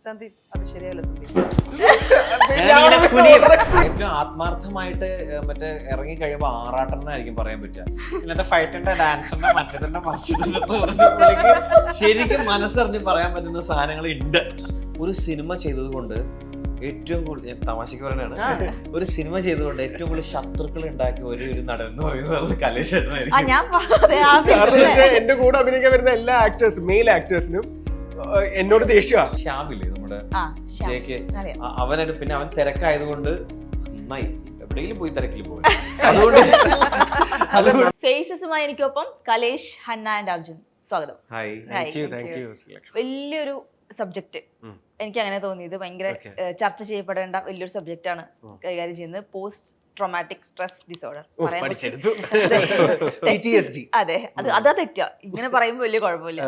സന്ദീപ് അത് ശരിയല്ല സന്ദീപ്. ഏറ്റവും ആത്മാർത്ഥമായിട്ട് മറ്റേ ഇറങ്ങി കഴിയുമ്പോ ആറാട്ടെണ്ണായിരിക്കും പറയാൻ പറ്റുക. ഇന്നത്തെ ഫൈറ്റിന്റെ ഡാൻസിന്റെ മറ്റേതിന്റെ പുള്ളിക്ക് ശരിക്കും മനസ്സറിഞ്ഞ് പറയാൻ പറ്റുന്ന സാധനങ്ങൾ ഉണ്ട്. ഒരു സിനിമ ചെയ്തത് കൊണ്ട് ഏറ്റവും കൂടുതൽ, ഞാൻ തമാശക്ക് പറയുന്നതാണ്, ഒരു സിനിമ ചെയ്തുകൊണ്ട് ഏറ്റവും കൂടുതൽ ശത്രുക്കൾ ഉണ്ടാക്കിയ ഒരു നടൻ എന്ന് പറയുന്നത് കലേഷ് കാരണം എന്റെ കൂടെ അഭിനയിക്കാൻ വരുന്ന എല്ലാ ആക്ടേഴ്സും, മെയിൽ ആക്ടേഴ്സിനും എന്നോട് ദേഷ്യമാണ്. ശ്യാമില്ലേ നമ്മുടെ ജേക്ക്, അവനായിട്ട് പിന്നെ അവൻ തിരക്കായതുകൊണ്ട് നന്നായി എവിടെയെങ്കിലും പോയി തിരക്കിൽ പോയി. അതുകൊണ്ട് ഫേസസുമായി എനിക്കൊപ്പം കലേഷ്, ഹന്ന ആൻഡ് അർജുൻ. സ്വാഗതം. ഹായ്. വലിയൊരു സബ്ജക്ട്, എനിക്ക് അങ്ങനെ തോന്നിയത് ഭയങ്കര ചർച്ച ചെയ്യപ്പെടേണ്ട വലിയൊരു സബ്ജക്റ്റ് ആണ് കൈകാര്യം ചെയ്യുന്നത്. Post traumatic stress disorder. അതെ, അതാ തെറ്റാ, ഇങ്ങനെ പറയുമ്പോൾ വലിയ കുഴപ്പമില്ല.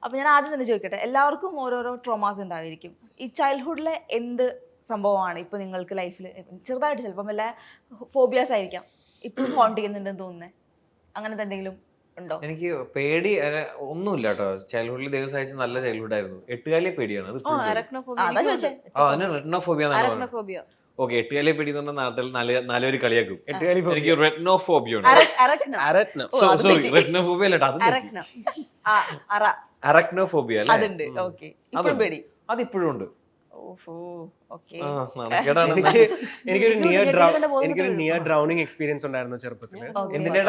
അപ്പൊ ഞാൻ ആദ്യം തന്നെ ചോദിക്കട്ടെ, എല്ലാവർക്കും ഓരോരോ ട്രോമാസ് ഉണ്ടായിരിക്കും. ഈ ചൈൽഡ്ഹുഡിലെ എന്ത് സംഭവമാണ് ഇപ്പൊ നിങ്ങൾക്ക് ലൈഫിൽ ചെറുതായിട്ട് ചിലപ്പം വല്ല ഫോബിയാസ് ആയിരിക്കാം ഇപ്പോഴും ഹോണ്ട് ചെയ്യുന്നുണ്ടെന്ന് തോന്നുന്നത്? അങ്ങനത്തെ എന്തെങ്കിലും ഉണ്ടോ? എനിക്ക് പേടി ഒന്നുമില്ല കേട്ടോ. ചൈൽഡ്ഹുഡിൽ ദൈവം സഹായിച്ച നല്ല ചൈൽഡ്ഹുഡ് ആയിരുന്നു. എട്ടുകാലിയെ പേടിയാണ്. അരക്നോഫോബിയ. ഓക്കെ, എട്ടുകാലിയെ പേടി എന്ന് പറഞ്ഞാൽ നാട്ടിൽ നാലുപേര് കളിയാക്കും. എനിക്ക് റെറ്റ്നോഫോബിയ ഉണ്ട്. സോറി, റെറ്റ്നോഫോബിയ അല്ല, അറക്നോഫോബിയ അല്ലേ? അതുണ്ട്. ഓക്കെ, ഇപ്പോഴും പേടി? അതിപ്പോഴും ഉണ്ട്. എനിക്കൊരു നിയർ ഡ്രൗണിങ് എക്സ്പീരിയൻസ് ഉണ്ടായിരുന്നു ചെറുപ്പത്തില്.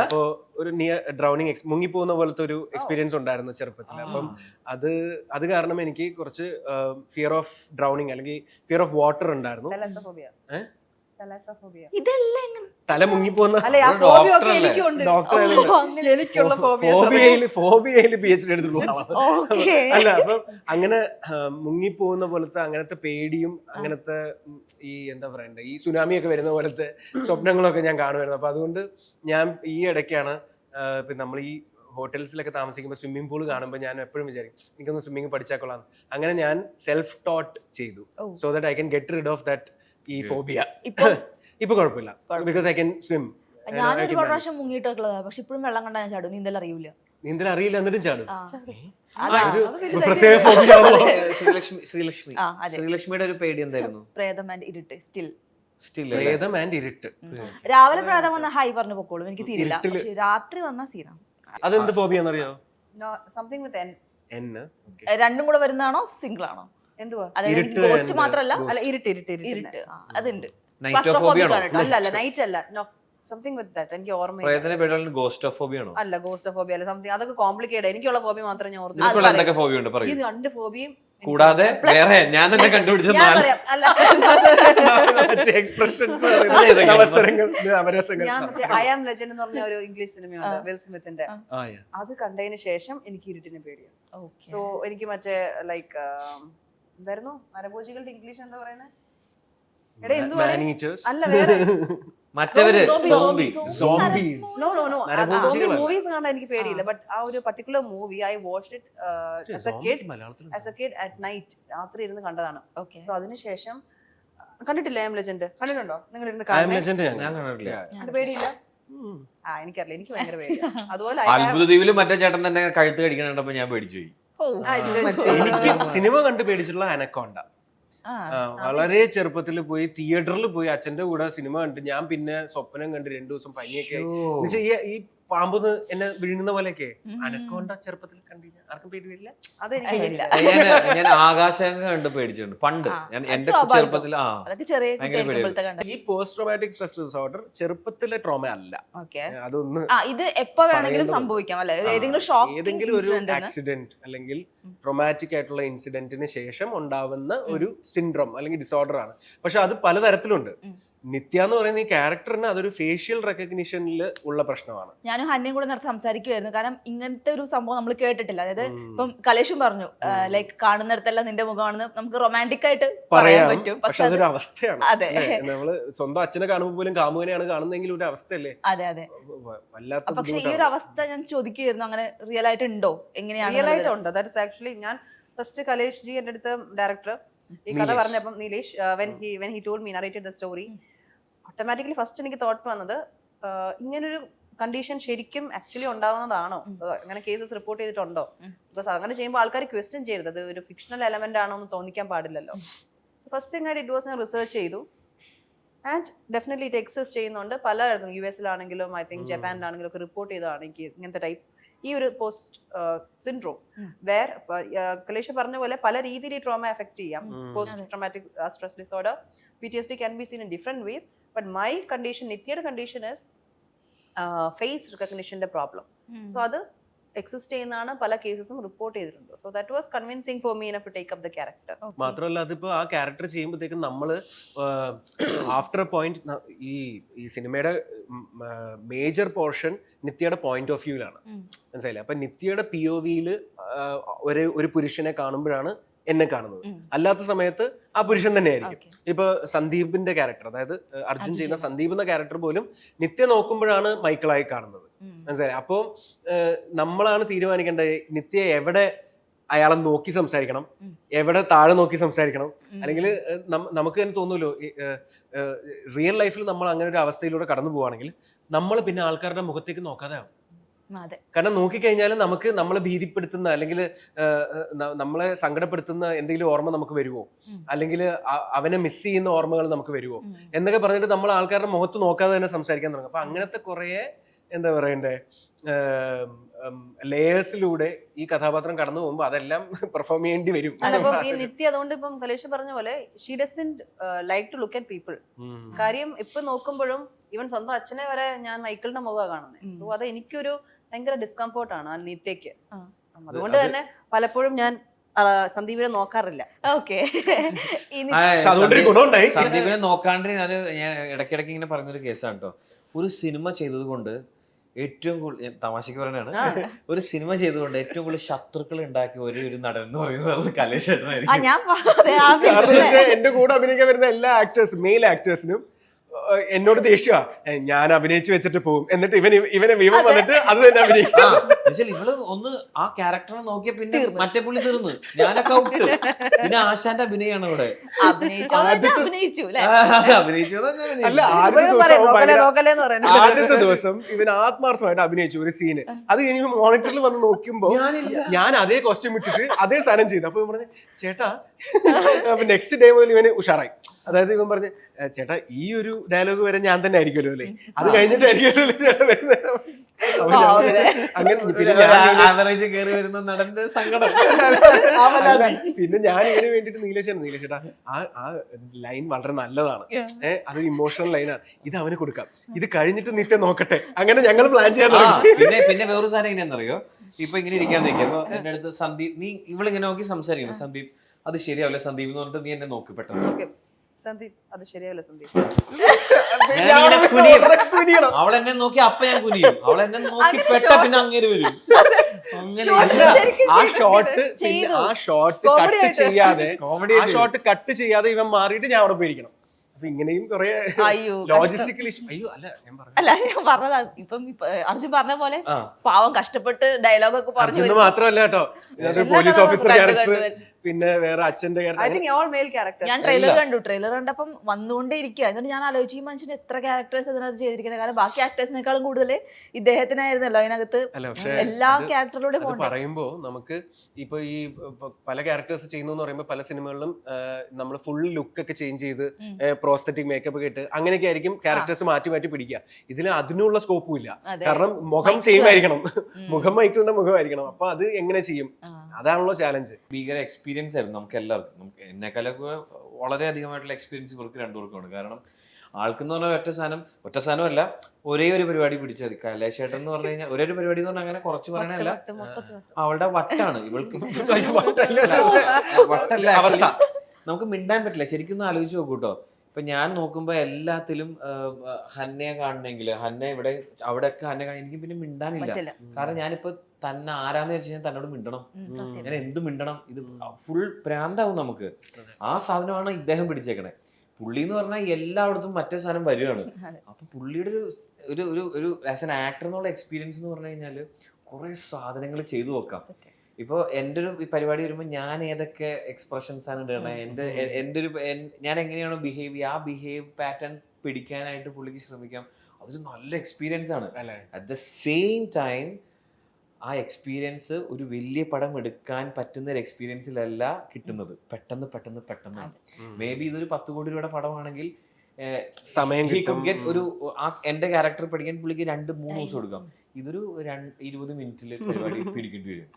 അപ്പോ ഒരു നിയർ ഡ്രൗണിങ്, മുങ്ങിപ്പോകുന്ന പോലത്തെ ഒരു എക്സ്പീരിയൻസ് ഉണ്ടായിരുന്നു ചെറുപ്പത്തില്. അപ്പം അത് കാരണം എനിക്ക് കുറച്ച് ഫിയർ ഓഫ് ഡ്രൗണിങ് അല്ലെങ്കിൽ ഫിയർ ഓഫ് വാട്ടർ ഉണ്ടായിരുന്നു. തല മുങ്ങിപ്പോകുന്ന ഫോബിയയില് PhD എടുത്തിട്ടുള്ള അല്ല. അപ്പം അങ്ങനെ മുങ്ങിപ്പോകുന്ന പോലത്തെ അങ്ങനത്തെ പേടിയും അങ്ങനത്തെ ഈ എന്താ പറയണ്ടേ, ഈ സുനാമി ഒക്കെ വരുന്ന പോലത്തെ സ്വപ്നങ്ങളൊക്കെ ഞാൻ കാണുമായിരുന്നു. അപ്പൊ അതുകൊണ്ട് ഞാൻ ഈ ഇടയ്ക്കാണ് നമ്മൾ ഈ ഹോട്ടൽസിലൊക്കെ താമസിക്കുമ്പോൾ സ്വിമ്മിംഗ് പൂൾ കാണുമ്പോൾ ഞാൻ എപ്പോഴും വിചാരിക്കും എനിക്കൊന്ന് സ്വിമ്മിംഗ് പഠിച്ചാൽ കൊള്ളാം. അങ്ങനെ ഞാൻ സെൽഫ് ടോട്ട് ചെയ്തു, so that I can get rid of that ഈ ഫോബിയ. ഇപ്പൊ കുഴപ്പമില്ല, ബിക്കോസ് ഐ ക്യാൻ സ്വിം. ഞാനൊരു പ്രാവശ്യം മുങ്ങിയിട്ടുള്ളത്, പക്ഷെ ഇപ്പോഴും വെള്ളം കണ്ടാൽ ഞാൻ ചാടും. നീന്തൽ അറിയില്ല. നീന്തൽ അറിയില്ല എന്നിട്ടും ചാടും. പ്രത്യേക ശ്രീലക്ഷ്മിയുടെ ഒരു പേടി എന്തായിരുന്നു? പ്രേതം ആൻഡ് ഇരുട്ട്. പ്രേതം ആൻഡ് ഇരുട്ട്. രാവിലെ പ്രേതം വന്ന ഹൈ പറഞ്ഞു പൊക്കോളും, എനിക്ക് തീരില്ല. രാത്രി വന്ന സീനാ. അതെന്ത് ഫോബിയ എന്നറിയോ? Something with N. രണ്ടും കൂടെ വരുന്നതാണോ സിംഗിൾ ആണോ? എന്തുവാ? ഗോസ്റ്റ് മാത്രല്ല, ഇരുട്ട്. അതുണ്ട്. അല്ല, നൈറ്റ് അല്ല, സംതിങ് വിത്ത് ദാറ്റ്. എനിക്ക് ഓർമ്മയില്ല. ഗോസ്റ്റോഫോബിയ ആണോ? അല്ല, ഗോസ്റ്റോഫോബിയ അല്ല, സംതിങ്. അതൊക്കെ കോംപ്ലിക്കേറ്റഡ്. എനിക്കുള്ള ഫോബിയ മാത്രമേ ഞാൻ ഓർത്തിട്ടുള്ളൂ. ഈ രണ്ട് ഫോബിയും കൂടാതെ വേറെ ഞാൻ തന്നെ കണ്ടുപിടിച്ച ഐ ആം ലെജൻഡ് എന്ന് പറഞ്ഞ ഒരു ഇംഗ്ലീഷ് സിനിമയുണ്ട്, വിൽ സ്മിത്തിന്റെ. അത് കണ്ടതിന് ശേഷം എനിക്ക് ഇരുട്ടിനെ പേടിയാണ്. സോ എനിക്ക് മറ്റേ ലൈക്ക് എന്തായിരുന്നു നരഭോജികളുടെ ഇംഗ്ലീഷ് എന്താ പറയുന്നത്? അല്ല, വേറെ മൂവീസ് കാണാൻ എനിക്ക് പേടിയില്ല. ബട്ട് ആ ഒരു particular movie I watched it as A kid at night. രാത്രി ഇരുന്ന് കണ്ടതാണ്. സോ അതിനുശേഷം കണ്ടിട്ടില്ല. ഐ ആം ലെജൻഡ് കണ്ടിട്ടുണ്ടോ? നിങ്ങൾ ഇരുന്ന് കാണാൻ പേടിയില്ല? എനിക്കറിയില്ല, എനിക്ക് ഭയങ്കര പേടിയാണ്. അതുപോലെ അത്ഭുത ദ്വീപില് മറ്റേ ചേട്ടൻ തന്നെ കഴുത്ത് കടിക്കണപ്പോ ഞാൻ പേടിച്ചു പോയി. എനിക്ക് സിനിമ കണ്ട് പേടിച്ചിട്ടുള്ള അനക്കോണ്ട. വളരെ ചെറുപ്പത്തിൽ പോയി തിയേറ്ററിൽ പോയി അച്ഛന്റെ കൂടെ സിനിമ കണ്ട് ഞാൻ പിന്നെ സ്വപ്നം കണ്ട് 2 ദിവസം പനിയൊക്കെ ഈ പാമ്പ് എന്നെ വിഴുങ്ങുന്ന പോലെയൊക്കെ. അനക്കോണ്ട ചെറുപ്പത്തിൽ കണ്ടില്ല, ആർക്കും പേടി വരില്ല. ഞാൻ ആകാശം കണ്ട് പേടിച്ചിട്ടുണ്ട് പണ്ട്. എന്റെ ചെറുപ്പത്തിൽ ഈ പോസ്റ്റ് ട്രോമാറ്റിക് സ്ട്രെസ് ഡിസോർഡർ ചെറുപ്പത്തിലെ ട്രോമ അല്ല. അതൊന്ന് ഇത് എപ്പോ വേണമെങ്കിലും സംഭവിക്കാം. ഏതെങ്കിലും ഒരു ആക്സിഡന്റ് അല്ലെങ്കിൽ ട്രോമാറ്റിക് ആയിട്ടുള്ള ഇൻസിഡന്റിന് ശേഷം ഉണ്ടാവുന്ന ഒരു സിൻഡ്രോം അല്ലെങ്കിൽ ഡിസോർഡർ ആണ്. പക്ഷെ അത് പലതരത്തിലുണ്ട്. നിത്യ എന്ന് പറയുന്ന ഈ ക്യാരക്ടറിന് അതൊരു ഫേഷ്യൽ റെക്കഗ്നിഷനിൽ ഉള്ള പ്രശ്നമാണ്. ഞാനും ഹന്നയും കൂടെ നേരത്തെ സംസാരിക്കുമായിരുന്നു. കാരണം ഇങ്ങനത്തെ ഒരു സംഭവം നമ്മൾ കേട്ടിട്ടില്ല. അതായത് ഇപ്പം കലേഷും പറഞ്ഞു, ലൈക്ക് കാണുന്നിടത്തെല്ലാം നിന്റെ മുഖമാണെന്ന് നമുക്ക് റൊമാൻറ്റിക് ആയിട്ട് പറയാൻ പറ്റും. പക്ഷെ അതൊരു അവസ്ഥയാണ്. നമ്മള് സ്വന്തം അച്ഛനെ കാണുമ്പോൾ പോലും കാമുകനെയാണ് കാണുന്നതെങ്കിൽ ഒരു അവസ്ഥയല്ലേ? അതെ. പക്ഷെ ഈ ഒരു അവസ്ഥ ഞാൻ ചോദിക്കുകയായിരുന്നു, അങ്ങനെ റിയൽ ആയിട്ട് ഉണ്ടോ? എങ്ങനെയാണ്? റിയൽ ആയിട്ട് ഉണ്ട്. ദാറ്റ് ഈസ് ആക്ച്വലി ഞാൻ ഫസ്റ്റ് കലേഷ് ജി എന്റെ അടുത്ത് ഡയറക്ടർ ഈ കഥ പറഞ്ഞപ്പം Nilesh when he told me narrated the story, automatically first എനിക്ക് തോട്ട് വന്നത് ഇങ്ങനൊരു കണ്ടീഷൻ ശരിക്കും ആക്ച്വലി ഉണ്ടാവുന്നതാണോ, അങ്ങനെ കേസസ് റിപ്പോർട്ട് ചെയ്തിട്ടുണ്ടോ? ബിക്കോസ് അങ്ങനെ ചെയ്യുമ്പോൾ ആൾക്കാർ ക്വസ്റ്റ്യൻ ചെയ്യരുത്, അത് ഒരു ഫിക്ഷണൽ എലമെന്റ് ആണോ എന്ന് തോന്നിക്കാൻ പാടില്ലല്ലോ. സോ ഫസ്റ്റ് തിങ് ആയിട്ട് ഇറ്റ് വാസ് ഞാൻ റിസർച്ച് ചെയ്തു. ആൻഡ് ഡെഫിനറ്റ്ലി ഇറ്റ് എക്സിസ്റ്റ് ചെയ്യുന്നുണ്ട്. പല US-ലാണെങ്കിലും ഐ തിങ്ക് ജപ്പാനിലാണെങ്കിലും ഒക്കെ റിപ്പോർട്ട് ചെയ്തതാണ് ഈ ഇങ്ങനത്തെ ടൈപ്പ് ഈ ഒരു പോസ്റ്റ് സിൻഡ്രോം. വേർ കലേഷ പറഞ്ഞ പോലെ പല രീതിയിൽ ട്രോമ എഫക്ട് ചെയ്യാം. Post traumatic stress disorder PTSD can be seen in different ways, but my condition, നിത്യയുടെ കണ്ടീഷൻ is ഫേസ് റിക്കഗ്നിഷന്റെ പ്രോബ്ലം. സോ അത് എക്സിസ്റ്റ് ചെയ്യുന്നതാണ്, പല കേസസും റിപ്പോർട്ട് ചെയ്തിട്ടുണ്ട്. So that was convincing for me to take up the character. മാത്രമല്ല അതിപ്പോ ആ ക്യാരക്ടർ ചെയ്യുമ്പോഴത്തേക്കും നമ്മള് ആഫ്റ്റർ എ പോയിന്റ് ഈ സിനിമയുടെ മേജർ പോർഷൻ നിത്യയുടെ പോയിന്റ് ഓഫ് വ്യൂവിലാണ്, മനസ്സിലായില്ലേ? അപ്പൊ നിത്യയുടെ POV-യിൽ ഒരു പുരുഷനെ കാണുമ്പോഴാണ് എന്നെ കാണുന്നത്. അല്ലാത്ത സമയത്ത് ആ പുരുഷൻ തന്നെയായിരിക്കും. ഇപ്പൊ സന്ദീപിന്റെ ക്യാരക്ടർ, അതായത് അർജുൻ ചെയ്യുന്ന സന്ദീപ് എന്ന ക്യാരക്ടർ പോലും നിത്യ നോക്കുമ്പോഴാണ് മൈക്കിളായി കാണുന്നത്, മനസ്സിലായി? അപ്പോ നമ്മളാണ് തീരുമാനിക്കേണ്ടത് നിത്യ എവിടെ അയാളെ നോക്കി സംസാരിക്കണം, എവിടെ താഴെ നോക്കി സംസാരിക്കണം. അല്ലെങ്കിൽ നമുക്ക് തന്നെ തോന്നുമല്ലോ, റിയൽ ലൈഫിൽ നമ്മൾ അങ്ങനെ ഒരു അവസ്ഥയിലൂടെ കടന്നു പോവുകയാണെങ്കിൽ നമ്മൾ പിന്നെ ആൾക്കാരുടെ മുഖത്തേക്ക് നോക്കാതെ ആവും. കാരണം നോക്കിക്കഴിഞ്ഞാൽ നമുക്ക് നമ്മളെ ഭീതിപ്പെടുത്തുന്ന അല്ലെങ്കിൽ നമ്മളെ സങ്കടപ്പെടുത്തുന്ന എന്തെങ്കിലും ഓർമ്മ നമുക്ക് വരുമോ, അല്ലെങ്കിൽ അവനെ മിസ് ചെയ്യുന്ന ഓർമ്മകൾ നമുക്ക് വരുമോ എന്നൊക്കെ പറഞ്ഞിട്ട് നമ്മൾ ആൾക്കാരുടെ മുഖത്ത് നോക്കാതെ തന്നെ സംസാരിക്കാൻ തുടങ്ങും. അപ്പൊ അങ്ങനത്തെ കുറെ എന്താ പറയണ്ടേ ലേയേഴ്സിലൂടെ ഈ കഥാപാത്രം കടന്നു പോകുമ്പോൾ അതെല്ലാം പെർഫോം ചെയ്യേണ്ടി വരും. അപ്പം ഈ നിത്യ അതുകൊണ്ട് ഇപ്പം കലേഷ് പറഞ്ഞ പോലെ she doesn't like to look at people. കാര്യം ഇപ്പൊ നോക്കുമ്പോഴും ഈവൻ സ്വന്തം അച്ഛനെ വരെ ഞാൻ മൈക്കിളിന്റെ മുഖമാണ് കാണുന്നത്. സോ അത് എനിക്കൊരു ഭയങ്കര ഡിസ്കംഫോർട്ടാണ് ആ നിത്യക്ക്. അതുകൊണ്ട് തന്നെ പലപ്പോഴും ഞാൻ സന്ദീപിനെ നോക്കാറില്ല. സന്ദീപിനെ നോക്കാണ്ട് ഞാൻ ഇടയ്ക്കിടയ്ക്ക് ഇങ്ങനെ പറയുന്നൊരു കേസാണ് കേട്ടോ. ഒരു സിനിമ ചെയ്തത് കൊണ്ട് ഏറ്റവും കൂടുതൽ, തമാശക്ക് പറയണാണ്, ഒരു സിനിമ ചെയ്തുകൊണ്ട് ഏറ്റവും കൂടുതൽ ശത്രുക്കൾ ഉണ്ടാക്കിയ ഒരു നടൻ എന്ന് പറയുന്നത് കലേഷ് ചേട്ടനായിരിക്കും. എന്റെ കൂടെ അഭിനയിക്കാൻ വരുന്ന എല്ലാ ആക്ടേഴ്സും, മെയിൽ ആക്ടേഴ്സിനും എന്നോട് ദേഷ്യ, ഞാൻ അഭിനയിച്ചു വെച്ചിട്ട് പോകും, എന്നിട്ട് ഇവനെ വിവം വന്നിട്ട് അത് തന്നെ അഭിനയിക്കും. ഇവള് ഒന്ന് ആ ക്യാരക്ടറെ നോക്കിയ പിന്നെ മറ്റേ പുള്ളി തീർന്നു, ഞാനൊക്കെ ഔട്ട്. പിന്നെ ആശാന്റെ അഭിനയാണ് ഇവിടെ. അല്ല, ആദ്യത്തെ ദിവസം ഇവൻ ആത്മാർത്ഥമായിട്ട് അഭിനയിച്ചു ഒരു സീന്. അത് കഴിഞ്ഞ് മോണിറ്ററിൽ വന്ന് നോക്കുമ്പോ ഞാൻ അതേ കോസ്റ്റ്യൂം ഇട്ടിട്ട് അതേ സാധനം ചെയ്തു. അപ്പൊ പറഞ്ഞു, ചേട്ടാ നെക്സ്റ്റ് ഡേ മുതൽ ഇവന് ഉഷാറായി. അതായത് ഇവൻ പറഞ്ഞു, ചേട്ടാ ഈ ഒരു ഡയലോഗ് വരെ ഞാൻ തന്നെ ആയിരിക്കുമല്ലോ അല്ലേ, അത് കഴിഞ്ഞിട്ടായിരിക്കുമല്ലോ ചേട്ടാ വരുന്നത്. അങ്ങനെ പിന്നെ ഞാൻ ഇതിനു വേണ്ടിട്ട് നീലേശേട്ടാ ആ ലൈൻ വളരെ നല്ലതാണ്, അതൊരു ഇമോഷണൽ ലൈനാണ്, ഇത് അവന് കൊടുക്കാം, ഇത് കഴിഞ്ഞിട്ട് നിത്യ നോക്കട്ടെ. അങ്ങനെ ഞങ്ങൾ പ്ലാൻ ചെയ്യാൻ തുടങ്ങി. പിന്നെ വേറൊരു സാധനം എങ്ങനെയാണെന്നറിയോ, ഇപ്പൊ ഇങ്ങനെ ഇരിക്കാൻ നിൽക്കുക. അപ്പൊ എന്റെ അടുത്ത് സന്ദീപ്, നീ ഇവളിങ്ങനെ നോക്കി സംസാരിക്കണം, സന്ദീപ് അത് ശരിയാവില്ല സന്ദീപ് എന്ന് പറഞ്ഞിട്ട് നീ എന്നെ നോക്കി പെട്ടെന്ന്. സന്ദീപ് അത് ശരിയാവില്ല സന്ദീപ്. അവൾ എന്നെ നോക്കി അപ്പ ഞാൻ കുനിയും, അവൾ എന്നെ നോക്കി പെട്ട പിന്നെ അങ്ങേര് വരും. ആ ഷോട്ട് കട്ട് ചെയ്യാതെ ഇവൻ മാറിയിട്ട് ഞാൻ അവിടെ പോയിരിക്കണം. അപ്പൊ ഇങ്ങനെയും കുറെ ലോജിസ്റ്റിക്കൽ ഇഷ്യൂ. അയ്യോ അല്ല ഞാൻ പറഞ്ഞതാ. ഇപ്പം അർജുൻ പറഞ്ഞ പോലെ പാവം കഷ്ടപ്പെട്ട് ഡയലോഗ് ഒക്കെ പറഞ്ഞു. മാത്രമല്ല കേട്ടോ, പോലീസ് ഓഫീസർ ക്യാരക്ടർ, പിന്നെ വേറെ അച്ഛന്റെ ക്യാരക്ടർ. ഞാൻ ട്രെയിലർ കണ്ടു. ട്രെയിലർ കണ്ടപ്പം വന്നുകൊണ്ടേ ഇരിക്കുക. എന്നിട്ട് ഞാൻ ആലോചിച്ചു, ഈ മനുഷ്യന് എത്ര ക്യാരക്ടേഴ്സ് ഇതിനകത്ത് ചെയ്തിരിക്കുന്നത്. കാരണം ബാക്കി ആക്ടേഴ്സിനേക്കാളും കൂടുതൽ ഇദ്ദേഹത്തിനായിരുന്നല്ലോ അതിനകത്ത് എല്ലാ ക്യാരക്ടറിലൂടെ പറയുമ്പോ നമുക്ക് ഇപ്പൊ ഈ പല ക്യാരക്ടേഴ്സ് ചെയ്യുന്നു എന്ന് പറയുമ്പോൾ പല സിനിമകളിലും നമ്മൾ ഫുൾ ലുക്ക് ഒക്കെ ചേഞ്ച് ചെയ്ത് പ്രോസ്തറ്റിക് മേക്കപ്പ് ഒക്കെ ഇട്ട് അങ്ങനെയൊക്കെ ആയിരിക്കും ക്യാരക്ടേഴ്സ് മാറ്റി മാറ്റി പിടിക്കുക. ഇതിൽ അതിനുള്ള സ്കോപ്പും ഇല്ല. കാരണം മുഖം സെയിം ആയിരിക്കണം, മുഖം മൈക്കിളിന്റെ മുഖമായിരിക്കണം. അപ്പൊ അത് എങ്ങനെ ചെയ്യും? അതാണല്ലോ ചാലഞ്ച്. ഭീകര എക്സ്പീരിയൻസ് ആയിരുന്നു നമുക്ക് എല്ലാവർക്കും. നമുക്ക് എന്നെക്കാളൊക്കെ വളരെ അധികമായിട്ടുള്ള എക്സ്പീരിയൻസ് ഇവർക്ക് രണ്ടുപേർക്കുമാണ്. കാരണം ആൾക്കെന്ന് പറഞ്ഞാൽ ഒറ്റ സാധനമല്ല, ഒരേ ഒരു പരിപാടി പിടിച്ചാൽ മതി. കലേഷേട്ടൻ എന്ന് പറഞ്ഞു കഴിഞ്ഞാൽ ഒരേ ഒരു പരിപാടി എന്ന് പറഞ്ഞാൽ അങ്ങനെ കുറച്ച് പറയണല്ല, അവളുടെ വട്ടാണ് ഇവൾക്ക്. വട്ടല്ല അവസ്ഥ. നമുക്ക് മിണ്ടാൻ പറ്റില്ല. ശരിക്കും ഒന്ന് ആലോചിച്ച് നോക്കൂട്ടോ. ഇപ്പൊ ഞാൻ നോക്കുമ്പോ എല്ലാത്തിലും ഹന്നയെ കാണണമെങ്കിൽ ഹന്ന ഇവിടെ അവിടെയൊക്കെ ഹന്ന കാണാൻ എനിക്ക് പിന്നെ മിണ്ടാനില്ല. കാരണം ഞാനിപ്പോ തന്നെ ആരാന്ന് വെച്ച് കഴിഞ്ഞാൽ തന്നോട് മിണ്ടണം, ഞാൻ എന്ത് മിണ്ടണം, ഇത് ഫുൾ പ്രാന്താവും നമുക്ക്. ആ സാധനമാണ് ഇദ്ദേഹം പിടിച്ചേക്കണേ. പുള്ളി എന്ന് പറഞ്ഞാൽ എല്ലായിടത്തും മറ്റേ സാധനം വരികയാണ്. അപ്പൊ പുള്ളിയുടെ ഒരു ഒരു ഒരു ആസ് എൻ ആക്ടർ എന്നുള്ള എക്സ്പീരിയൻസ് എന്ന് പറഞ്ഞു കഴിഞ്ഞാല് കുറെ സാധനങ്ങൾ ചെയ്തു നോക്കാം. ഇപ്പോൾ എൻ്റെ ഒരു പരിപാടി വരുമ്പോൾ ഞാൻ ഏതൊക്കെ എക്സ്പ്രഷൻസ് ആണ് ഇടണേ, എൻ്റെ ഒരു ഞാൻ എങ്ങനെയാണോ ബിഹേവ് ചെയ്യുക, ആ ബിഹേവ് പാറ്റേൺ പിടിക്കാനായിട്ട് പുള്ളിക്ക് ശ്രമിക്കാം. അതൊരു നല്ല എക്സ്പീരിയൻസ് ആണ്. അല്ലേ? അറ്റ് ദ സെയിം ടൈം ആ എക്സ്പീരിയൻസ് ഒരു വലിയ പടം എടുക്കാൻ പറ്റുന്ന ഒരു എക്സ്പീരിയൻസിലല്ല കിട്ടുന്നത്. പെട്ടെന്ന് മേ ബി ഇതൊരു 10 കോടി രൂപയുടെ പടമാണെങ്കിൽ സമയം ഒരു എന്റെ ക്യാരക്ടർ പഠിക്കാൻ പുള്ളിക്ക് 2-3 ദിവസം എടുക്കാം. ഇതൊരു 20 മിനിറ്റിൽ പരിപാടി പിടിക്കേണ്ടി വരും.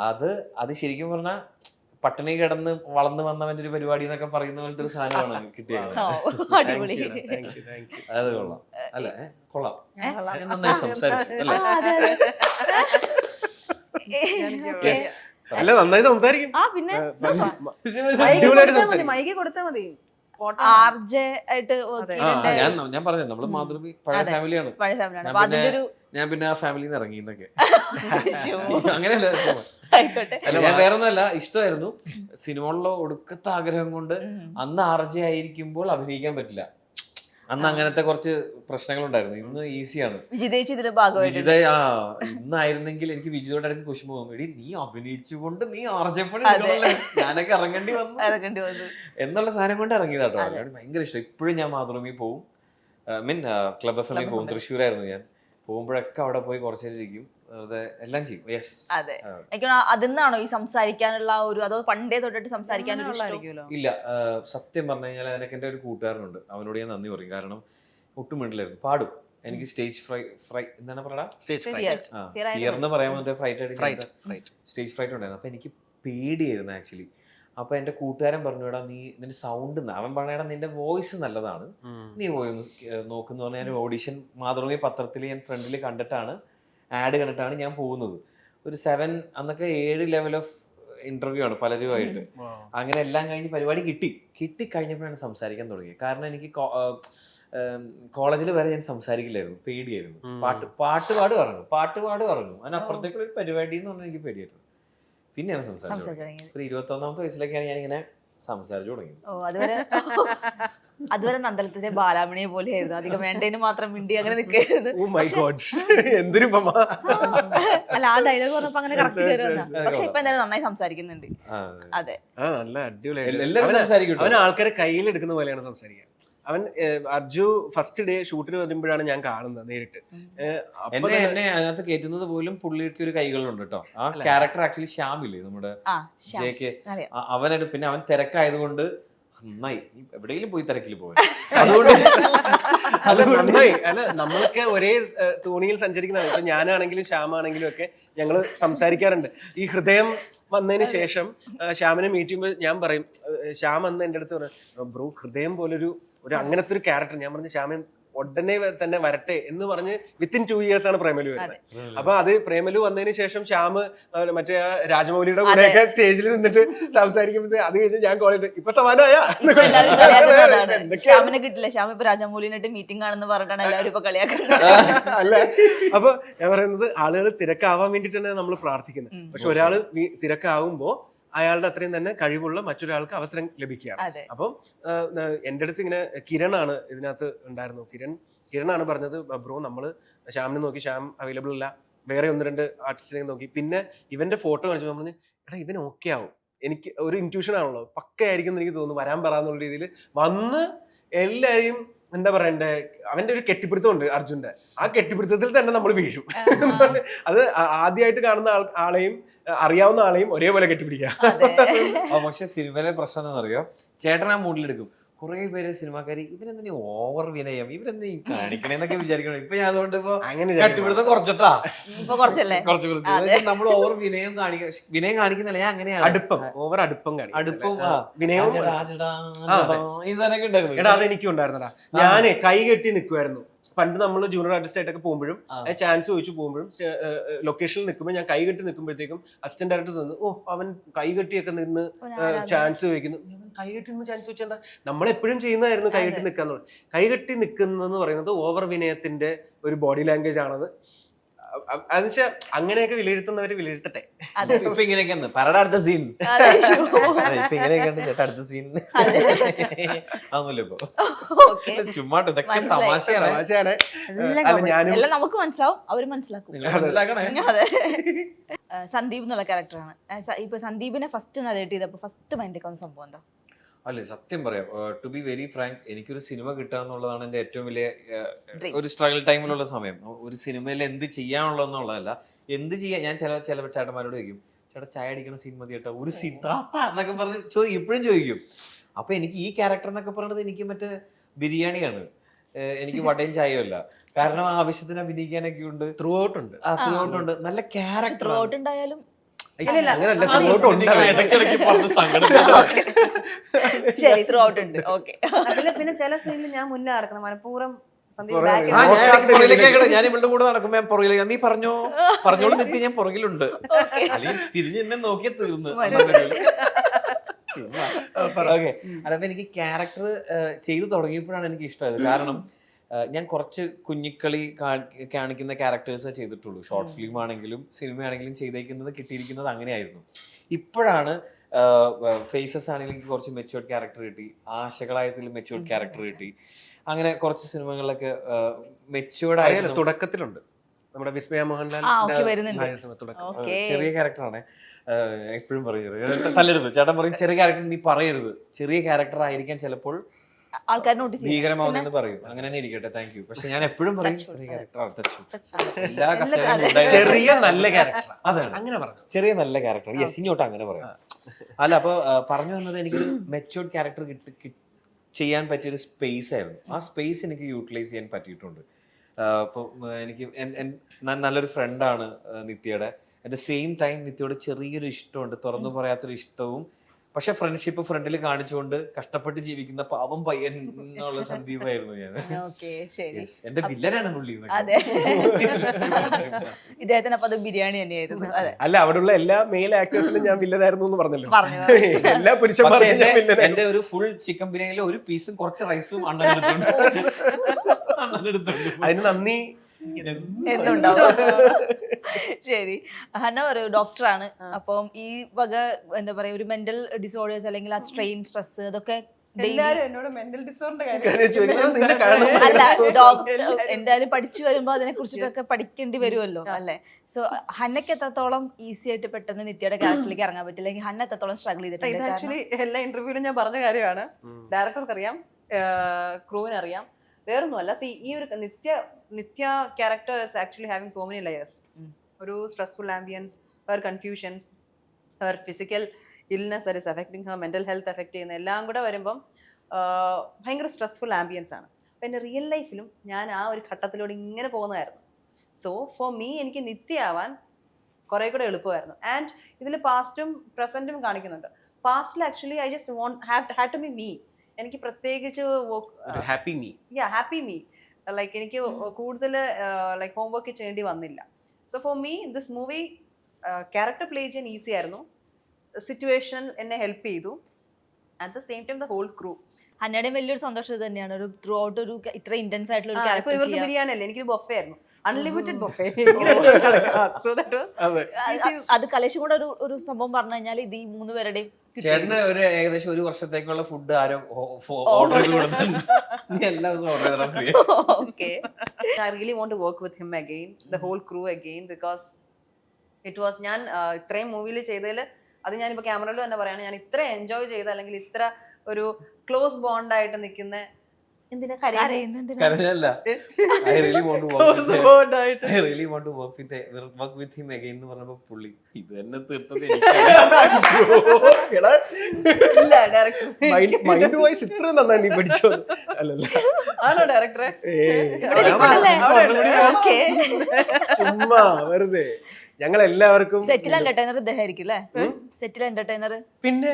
അത് ശരിക്കും പറഞ്ഞാൽ പട്ടിണി കിടന്ന് വളർന്നു വന്നവന്റെ ഒരു പരിപാടി എന്നൊക്കെ പറയുന്ന പോലത്തെ ഒരു സാധനമാണ് കിട്ടിയത്. അടിപൊളി. അത് കൊള്ളാം അല്ലേ? കൊള്ളാം, നന്നായി സംസാരിച്ചു അല്ലേ? Yes. അല്ല, നന്നായി സംസാരിക്കും. പിന്നെ അടിപൊളിയായിട്ട് സംസാരിക്കും. മൈക്ക് കൊടുത്താൽ മതി. RJ ആയിട്ട് ഞാൻ പറഞ്ഞു നമ്മള് മാതൃഭൂമി പഴയ ഫാമിലിയാണ്. ഞാൻ പിന്നെ ആ ഫാമിലിന്ന് ഇറങ്ങി എന്നൊക്കെ അങ്ങനെയല്ല. ഞാൻ വേറെ ഒന്നുമല്ല, ഇഷ്ടമായിരുന്നു. സിനിമകളിലെ ഒടുക്കത്തെ ആഗ്രഹം കൊണ്ട് അന്ന് RJ ആയിരിക്കുമ്പോൾ അഭിനയിക്കാൻ പറ്റില്ല. അന്ന് അങ്ങനത്തെ കുറച്ച് പ്രശ്നങ്ങളുണ്ടായിരുന്നു. ഇന്ന് ഈസിയാണ്. വിജിത ഇന്നായിരുന്നെങ്കിൽ എനിക്ക് വിജിതോടെ ഇടയ്ക്ക് കുശുമ്പ് തോന്നും, എടി നീ അഭിനയിച്ചുകൊണ്ട് നീ ആർജപ്പണി ഞാനൊക്കെ ഇറങ്ങേണ്ടി വന്നു എന്നുള്ള സാധനം കൊണ്ട് ഇറങ്ങിയതാട്ടോ. ഭയങ്കര ഇഷ്ടം. ഇപ്പോഴും ഞാൻ മാതൃഭൂമി പോവും, ക്ലബ് എഫ് എമ്മിൽ പോകും. തൃശ്ശൂരായിരുന്നു ഞാൻ. പോകുമ്പോഴൊക്കെ അവിടെ പോയി കുറച്ചേരം ഇരിക്കും, എല്ലാം ചെയ്യും. യെസ്, അതെ. അതിന്നാണോ ഈ സംസാരിക്കാനുള്ള ഒരു, അതോ പണ്ടേ തൊട്ടിട്ട് സംസാരിക്കാനുള്ള? ഇല്ല, സത്യം പറഞ്ഞു കഴിഞ്ഞാൽ അതിനൊക്കെ എൻ്റെ ഒരു കൂട്ടുകാരനുണ്ട്, അവനോട് ഞാൻ നന്ദി പറയും. കാരണം ഒട്ടും മിണ്ടിലായിരുന്നു. പാടും. എനിക്ക് സ്റ്റേജ് ഫ്രൈ എന്താണ് പറയടാ, ഫിയർ എന്ന് പറയാൻ സ്റ്റേജ് ഫ്രൈറ്റ് ഉണ്ടായിരുന്നു. അപ്പൊ എനിക്ക് പേടിയായിരുന്നു ആക്ച്വലി. അപ്പൊ എന്റെ കൂട്ടുകാരൻ പറഞ്ഞു, എടാ നീ നിന്റെ സൗണ്ട്, അവൻ പറഞ്ഞാ നിന്റെ വോയിസ് നല്ലതാണ്, നീ പോയി ഒന്ന് നോക്കുന്നു പറഞ്ഞാൽ ഞാൻ ഓഡിഷൻ മാതൃഭൂമി പത്രത്തിൽ ഞാൻ ഫ്രണ്ടിൽ കണ്ടിട്ടാണ്, ആഡ് കണ്ടിട്ടാണ് ഞാൻ പോകുന്നത്. ഒരു 7 അന്നൊക്കെ 7 ലെവൽ ഓഫ് ഇന്റർവ്യൂ ആണ് പലരുമായിട്ട്. അങ്ങനെ എല്ലാം കഴിഞ്ഞ് പരിപാടി കിട്ടിക്കഴിഞ്ഞപ്പോഴാണ് സംസാരിക്കാൻ തുടങ്ങിയത്. കാരണം എനിക്ക് കോളേജിൽ വരെ ഞാൻ സംസാരിക്കില്ലായിരുന്നു, പേടിയായിരുന്നു. പാട്ട് പാട് പറഞ്ഞു അതിനപ്പുറത്തേക്കുള്ള ഒരു പരിപാടി എന്ന് പറഞ്ഞാൽ എനിക്ക് പേടിയായിരുന്നു. പിന്നെയാണ് സംസാരിച്ചു. ഒരു 21ാമത്തെ വയസ്സിലൊക്കെയാണ് ഞാൻ ഇങ്ങനെ സംസാരിച്ചു തുടങ്ങിയത്. അതുവരെ നന്ദലത്തിന്റെ ബാലാമണിയെ പോലെയായിരുന്നു, അധികം വേണ്ടതിന് മാത്രം മിണ്ടി അങ്ങനെ നിൽക്കരുത്. അല്ല, ആ ഡയലോഗ് പറഞ്ഞപ്പോ അങ്ങനെ കറക്റ്റ് കയറുന്ന. പക്ഷെ ഇപ്പൊ എന്തായാലും നന്നായി സംസാരിക്കുന്നുണ്ട്. അതെ, അവൻ ആൾക്കാരെ കയ്യിലെടുക്കുന്ന പോലെയാണ് സംസാരിക്കുക. അവൻ അർജു ഫസ്റ്റ് ഡേ ഷൂട്ടിന് വരുമ്പോഴാണ് ഞാൻ കാണുന്നത് നേരിട്ട്. എന്നെ അതിനകത്ത് കയറ്റുന്നത് പോലും പുള്ളിക്ക് ഒരു കൈകളുണ്ട് കേട്ടോ. ആ ക്യാരക്ടർ ആക്ച്വലി ശ്യാമില്ലേ നമ്മുടെ ജെക്ക്, അവനായിട്ട്. പിന്നെ അവൻ തിരക്കായതുകൊണ്ട് നന്നായി എവിടെയെങ്കിലും പോയി തിരക്കിൽ പോയി. നന്നായി. അല്ല, നമ്മളൊക്കെ ഒരേ തോണിയിൽ സഞ്ചരിക്കുന്നതാണ്. ഇപ്പൊ ഞാനാണെങ്കിലും ശ്യാമാണെങ്കിലും ഒക്കെ ഞങ്ങള് സംസാരിക്കാറുണ്ട്. ഈ ഹൃദയം വന്നതിന് ശേഷം ശ്യാമിനെ മീറ്റ് ചെയ്യുമ്പോൾ ഞാൻ പറയും, ശ്യാം അന്ന് എൻ്റെ അടുത്ത് പറഞ്ഞു, ബ്രോ ഹൃദയം പോലൊരു അങ്ങനത്തെ ഒരു ക്യാരക്ടർ. ഞാൻ പറഞ്ഞു, ശ്യാമൻ ഉടനെ തന്നെ വരട്ടെ എന്ന് പറഞ്ഞ് വിത്തിൻ 2 years ആണ് പ്രേമലു വരുന്നത്. അപ്പൊ അത് പ്രേമലു വന്നതിന് ശേഷം ശ്യാമ് മറ്റേ രാജമൗലിയുടെ കൂടെയൊക്കെ സ്റ്റേജിൽ നിന്നിട്ട് സംസാരിക്കുമ്പോൾ അത് കഴിഞ്ഞ് ഞാൻ കോൾ ചെയ്ത് ഇപ്പൊ സമാനമായ ശ്യാമിനെ കിട്ടില്ല, ശ്യാം ഇപ്പൊ രാജമൗലിനായിട്ട് മീറ്റിംഗ് ആണെന്ന് പറഞ്ഞിട്ടാണ് എല്ലാവരും ഇപ്പൊ കളിയാക്കുന്നത്. അല്ല, അപ്പൊ ഞാൻ പറയുന്നത് ആളുകൾ തിരക്കാവാൻ വേണ്ടിയിട്ടാണ് നമ്മൾ പ്രാർത്ഥിക്കുന്നത്. പക്ഷെ ഒരാള് തിരക്കാവുമ്പോ അയാളുടെ അത്രയും തന്നെ കഴിവുള്ള മറ്റൊരാൾക്ക് അവസരം ലഭിക്കുകയാണ്. അപ്പം എൻ്റെ അടുത്ത് ഇങ്ങനെ കിരണാണ് ഇതിനകത്ത് ഉണ്ടായിരുന്നു. കിരണാണ് പറഞ്ഞത്, ബ്രോ നമ്മള് ശ്യാമിനെ നോക്കി, ശ്യാം അവൈലബിൾ അല്ല, വേറെ 1-2 ആർട്ടിസ്റ്റിനെ നോക്കി. പിന്നെ ഇവന്റെ ഫോട്ടോ കാണിച്ചു പറഞ്ഞു, എടാ ഇവൻ ഓക്കെ ആവും, എനിക്ക് ഒരു ഇൻറ്റ്യൂഷൻ ആണല്ലോ, പക്കയായിരിക്കും എന്ന് എനിക്ക് തോന്നുന്നു, വരാൻ പറയാന്നുള്ള രീതിയിൽ വന്ന് എല്ലാരെയും എന്താ പറയണ്ടേ, അവന്റെ ഒരു കെട്ടിപ്പിടുത്തം ഉണ്ട് അർജുന്റെ. ആ കെട്ടിപ്പിടുത്തത്തിൽ തന്നെ നമ്മൾ വീഴും. അത് ആദ്യമായിട്ട് കാണുന്ന ആളെയും അറിയാവുന്ന ആളെയും ഒരേപോലെ കെട്ടിപ്പിടിക്കുക. പക്ഷെ സിനിമയിലെ പ്രശ്നം എന്താണെന്നറിയോ, ചേട്ടൻ ആ മൂഡിലെടുക്കും. കുറെ പേര് സിനിമാക്കാര് ഇവരെന്താ ഓവർ വിനയം, ഇവരെന്താ കാണിക്കണേന്നൊക്കെ വിചാരിക്കണം. ഇപ്പൊ ഞാൻ അതുകൊണ്ട് ഇപ്പൊ കെട്ടിപ്പിടുത്തം കുറച്ചിട്ടാ, കുറച്ച് നമ്മൾ ഓവർ വിനയം കാണിക്കുന്നില്ല. ഞാൻ അങ്ങനെയാണ് ഓവർ അടുപ്പം വിനയം ഇതൊക്കെ ഉണ്ടായിരുന്നു. എടാ അതെനിക്കും ഉണ്ടായിരുന്നടാ. ഞാന് കൈ കെട്ടി നിൽക്കുമായിരുന്നു പണ്ട്. നമ്മൾ ജൂനിയർ ആർട്ടിസ്റ്റ് ആയിട്ടൊക്കെ പോകുമ്പോഴും ചാൻസ് ചോദിച്ചു പോകുമ്പോഴും ലൊക്കേഷനിൽ നിൽക്കുമ്പോൾ ഞാൻ കൈ കെട്ടി നിൽക്കുമ്പോഴത്തേക്കും അസിസ്റ്റന്റ് ഡയറക്ടർ നിന്ന്, ഓ അവൻ കൈ കെട്ടിയൊക്കെ നിന്ന് ചാൻസ് ചോദിക്കുന്നു. കൈ കെട്ടി നിന്ന് ചാൻസ് ചോദിച്ചാൽ എന്താ, നമ്മളെപ്പോഴും ചെയ്യുന്നതായിരുന്നു കൈ കെട്ടി നിൽക്കാന്നുള്ളത്. കൈ കെട്ടി നിൽക്കുന്നതെന്ന് പറയുന്നത് ഓവർ വിനയത്തിന്റെ ഒരു ബോഡി ലാംഗ്വേജ് ആണെന്ന്. അതെന്നുവെച്ചാ അങ്ങനെയൊക്കെ വിലയിരുത്തുന്നവര് വിലയിരുത്തട്ടെ. ഇപ്പൊ ഇങ്ങനെയൊക്കെ അടുത്ത സീൻ ഇപ്പൊ ഇങ്ങനെയൊക്കെ അടുത്ത സീൻ ആണല്ലോ. ഇപ്പൊ ചുമ്മാട്ടോ, ഇതൊക്കെ തമാശയാണ്. നമുക്ക് മനസ്സിലാവും, അവര് മനസ്സിലാക്കണേ. സന്ദീപ് എന്നുള്ള ക്യാരക്ടറാണ്. ഇപ്പൊ സന്ദീപിനെ ഫസ്റ്റ് നരേറ്റ് ചെയ്തപ്പോ ഫസ്റ്റ് മൈൻഡ് ഒക്കെ സംഭവം എന്താ? അല്ലേ സത്യം പറയാം, ടു ബി വെരി ഫ്രാങ്ക്, എനിക്കൊരു സിനിമ കിട്ടുക എന്നുള്ളതാണ് എൻ്റെ ഏറ്റവും വലിയ Dream. ഒരു സ്ട്രഗിൾ ടൈമിലുള്ള സമയം. ഒരു സിനിമയിൽ എന്ത് ചെയ്യാനുള്ളതെന്നുള്ളതല്ല, എന്ത് ചെയ്യാൻ. ഞാൻ ചില ചേട്ടന്മാരോട് ചോദിക്കും, ചേട്ടാ ചായ അടിക്കണ സീൻ മതി കേട്ടോ, ഒരു സീൻ താത്ത എന്നൊക്കെ പറഞ്ഞ് ഇപ്പോഴും ചോദിക്കും. അപ്പൊ എനിക്ക് ഈ ക്യാരക്ടർ എന്നൊക്കെ പറയുന്നത് എനിക്ക് മറ്റേ ബിരിയാണിയാണ്, എനിക്ക് വടയും ചായയും അല്ല. കാരണം ആവശ്യത്തിന് അഭിനയിക്കാനൊക്കെ ഉണ്ട്, ത്രൂ ഔട്ട് ഉണ്ട്. ത്രൂ ഔട്ട് ഉണ്ട്, നല്ല ക്യാരക്ടർ ത്രൂ ഔട്ട് ഉണ്ടായാലും അങ്ങനല്ല, ത്രൂ ഔട്ട് ഉണ്ടാവും. ശരി ത്രൂ ഔട്ട് ഉണ്ട്. ഓക്കെ. പിന്നെ ചില സീനിൽ ഞാൻ മുന്നേ നടക്കണം, മനഃപൂർവ്വം ഞാൻ ഇവളുടെ കൂടെ നടക്കുമ്പോ ഞാൻ പുറകിലേക്ക്, നീ പറഞ്ഞോളൂ നിർത്തി, ഞാൻ പുറകിലുണ്ട്, അല്ലെങ്കിൽ തിരിഞ്ഞ് എന്നെ നോക്കിയാ തീർന്ന്. ഓക്കെ. അതപ്പോ എനിക്ക് ക്യാരക്ടർ ചെയ്തു തുടങ്ങിയപ്പോഴാണ് എനിക്ക് ഇഷ്ടമായത്. കാരണം ഞാൻ കുറച്ച് കുഞ്ഞിക്കളി കാണിക്കുന്ന ക്യാരക്ടേഴ്സേ ചെയ്തിട്ടുള്ളൂ. ഷോർട്ട് ഫിലിം ആണെങ്കിലും സിനിമ ആണെങ്കിലും ചെയ്തേക്കുന്നത് കിട്ടിയിരിക്കുന്നത് അങ്ങനെയായിരുന്നു. ഇപ്പോഴാണ് ഫേസസ് ആണെങ്കിലും എനിക്ക് കുറച്ച് മെച്യൂർഡ് ക്യാരക്ടർ കിട്ടി, ആശകളായതിൽ മെച്യൂർഡ് ക്യാരക്ടർ കിട്ടി. അങ്ങനെ കുറച്ച് സിനിമകളിലൊക്കെ മെച്യൂർഡ് ആയിരുന്നു. തുടക്കത്തിലുണ്ട് നമ്മുടെ വിസ്മയ മോഹൻലാൽ ചെറിയ ക്യാരക്ടറാണ്. എപ്പോഴും പറയരുത്, തല്ലരുത്. ചേട്ടൻ പറയും ചെറിയ ക്യാരക്ടർ നീ പറയരുത്, ചെറിയ ക്യാരക്ടർ ആയിരിക്കാൻ ചിലപ്പോൾ ആൾക്കാർ നോട്ടീസ് ഭീകരമാവുന്നെന്ന് പറയും. അങ്ങനെ തന്നെ ഇരിക്കട്ടെ, താങ്ക് യു. പക്ഷെ ഞാൻ എപ്പോഴും പറയും ചെറിയ ക്യാരക്ടർ, എല്ലാ ചെറിയ നല്ല ക്യാരക്ടർ. അതാണ് അങ്ങനെ പറഞ്ഞു, ചെറിയ നല്ല ക്യാരക്ടർ. യെസ്, ഇങ്ങോട്ട് അങ്ങനെ പറയാം. അല്ല, അപ്പൊ പറഞ്ഞു വന്നത് എനിക്കൊരു മെച്യൂർഡ് ക്യാരക്ടർ ചെയ്യാൻ പറ്റിയൊരു സ്പേസ് ആയിരുന്നു. ആ സ്പേസ് എനിക്ക് യൂട്ടിലൈസ് ചെയ്യാൻ പറ്റിയിട്ടുണ്ട്. അപ്പോൾ എനിക്ക് നല്ലൊരു ഫ്രണ്ടാണ് നിത്യയുടെ. അറ്റ് ദ സെയിം ടൈം നിത്യയോട് ചെറിയൊരു ഇഷ്ടമുണ്ട്, തുറന്നു പറയാത്തൊരു ഇഷ്ടവും. പക്ഷെ ഫ്രണ്ട്ഷിപ്പ് ഫ്രണ്ടിൽ കാണിച്ചുകൊണ്ട് കഷ്ടപ്പെട്ട് ജീവിക്കുന്ന പാവം പയ്യൻ എന്നുള്ള സന്ദീപായിരുന്നു ഞാൻ. എന്റെ വില്ലനാണ് പുള്ളി. ഇദ്ദേഹത്തിന് അപ്പൊ അത് ബിരിയാണി തന്നെയായിരുന്നു. അല്ല, അവിടെയുള്ള എല്ലാ മെയിൽ ആക്ടേഴ്സിനും ഞാൻ വില്ലനായിരുന്നു എന്ന് പറഞ്ഞല്ലോ. എല്ലാ പുരുഷന്മാരും എന്റെ ഒരു ഫുൾ ചിക്കൻ ബിരിയാണിയിലെ ഒരു പീസും കുറച്ച് റൈസും അണ്ണനെടുത്തുണ്ട്. അതിന് നന്ദി എന്തുണ്ടാവും. ശരി, ഹന്ന ഒരു ഡോക്ടറാണ്. അപ്പം ഈ വക എന്താ പറയാ ഒരു മെന്റൽ ഡിസോർഡേഴ്സ് അല്ലെങ്കിൽ ആ സ്ട്രെയിൻ, സ്ട്രെസ്, അതൊക്കെ അല്ല ഡോക്ടർ എന്തായാലും പഠിച്ചു വരുമ്പോ അതിനെ കുറിച്ചിട്ടൊക്കെ പഠിക്കേണ്ടി വരുമല്ലോ അല്ലെ. സോ ഹന്നക്ക് എത്രത്തോളം ഈസി ആയിട്ട് പെട്ടെന്ന് നിത്യയുടെ ക്യാരക്ടറിലേക്ക് ഇറങ്ങാൻ പറ്റില്ല, അല്ലെങ്കിൽ ഹന്ന എത്രത്തോളം സ്ട്രഗിൾ ചെയ്തിട്ടുണ്ട്? ആക്ച്വലി എല്ലാ ഇന്റർവ്യൂവിലും ഞാൻ പറഞ്ഞ കാര്യമാണ്. ഡയറക്ടർക്ക് അറിയാം, ക്രൂവിന് അറിയാം. വേറൊന്നുമല്ല, ഈ ഒരു Nithya character is actually having so many layers. ഒരു stressful ambience, her confusions, her physical illness that is affecting her, mental health affect ചെയ്യുന്ന എല്ലാം കൂടെ വരുമ്പം ഭയങ്കര സ്ട്രെസ്ഫുൾ ആംബിയൻസ് ആണ്. അപ്പം എൻ്റെ റിയൽ ലൈഫിലും ഞാൻ ആ ഒരു ഘട്ടത്തിലൂടെ ഇങ്ങനെ പോകുന്നതായിരുന്നു. സോ ഫോർ മീ എനിക്ക് നിത്യയാവാൻ കുറേ കൂടെ എളുപ്പമായിരുന്നു. ആൻഡ് ഇതിൽ പാസ്റ്റും പ്രസൻറ്റും കാണിക്കുന്നുണ്ട്. പാസ്റ്റിൽ actually I just had to be me. എനിക്ക് പ്രത്യേകിച്ച് ഹാപ്പി മീ ലൈക്ക് എനിക്ക് കൂടുതൽ ലൈക്ക് ഹോംവർക്ക് ചെയ്യേണ്ടി വന്നില്ല. So for me this movie character play ചെയ്യാൻ ഈസി ആയിരുന്നു. സിറ്റുവേഷൻ എന്നെ ഹെൽപ്പ് ചെയ്തു. At the same time the whole crew. ഹന്നയുടെയും വലിയൊരു സന്തോഷം തന്നെയാണ് ഒരു ത്രൂ ഔട്ട് ഒരു ഇത്ര ഇന്റൻസ് ആയിട്ടുള്ള ഒരു ക്യാരക്ടർ. ഇവർക്ക് ബിരിയാണി അല്ലേ, എനിക്കൊരു ബൊഫേ ആയിരുന്നു, അൺലിമിറ്റഡ് ബൊഫേ. അത് കലേഷ് കൂടെ ഒരു സംഭവം പറഞ്ഞു കഴിഞ്ഞാൽ ഇത് ഈ 3 പേരുടെയും ചേട്ടന് ഒരു ഏകദേശം ഒരു വർഷത്തേക്കുള്ള ഫുഡ് ആരും ഓർഡർ ചെയ്ത് കൊടുത്തിട്ടുണ്ട്. എല്ലാ ദിവസവും ഓർഡർ ചെയ്താൽ I really want to work with him again, the whole crew again, because it was ഞാൻ ഇത്രയും മൂവിയിൽ ചെയ്തതിൽ, അത് ഞാനിപ്പോൾ ക്യാമറയിൽ തന്നെ പറയാണ്, ഞാൻ ഇത്ര എൻജോയ് ചെയ്ത അല്ലെങ്കിൽ ഇത്ര ഒരു ക്ലോസ് ബോണ്ടായിട്ട് നിൽക്കുന്ന എന്തിനാ കരഞ്ഞല്ല. I really want to work with him again എന്ന് പറഞ്ഞപ്പോ പുള്ളി ഇത് തന്നെ തീർത്തത് മൈൻഡ് വോയിസ് ഇത്ര നന്നായി നീ പഠിച്ചോ? ആണോ ഡയറക്ടറെ? ചുമ്മാ വെറുതെ. ഞങ്ങൾ എല്ലാവർക്കും സെറ്റിൽ എന്റർടൈനർ ഇദ്ദേഹമായിരിക്കും അല്ലേ? സെറ്റിൽ എന്റർടൈനർ പിന്നെ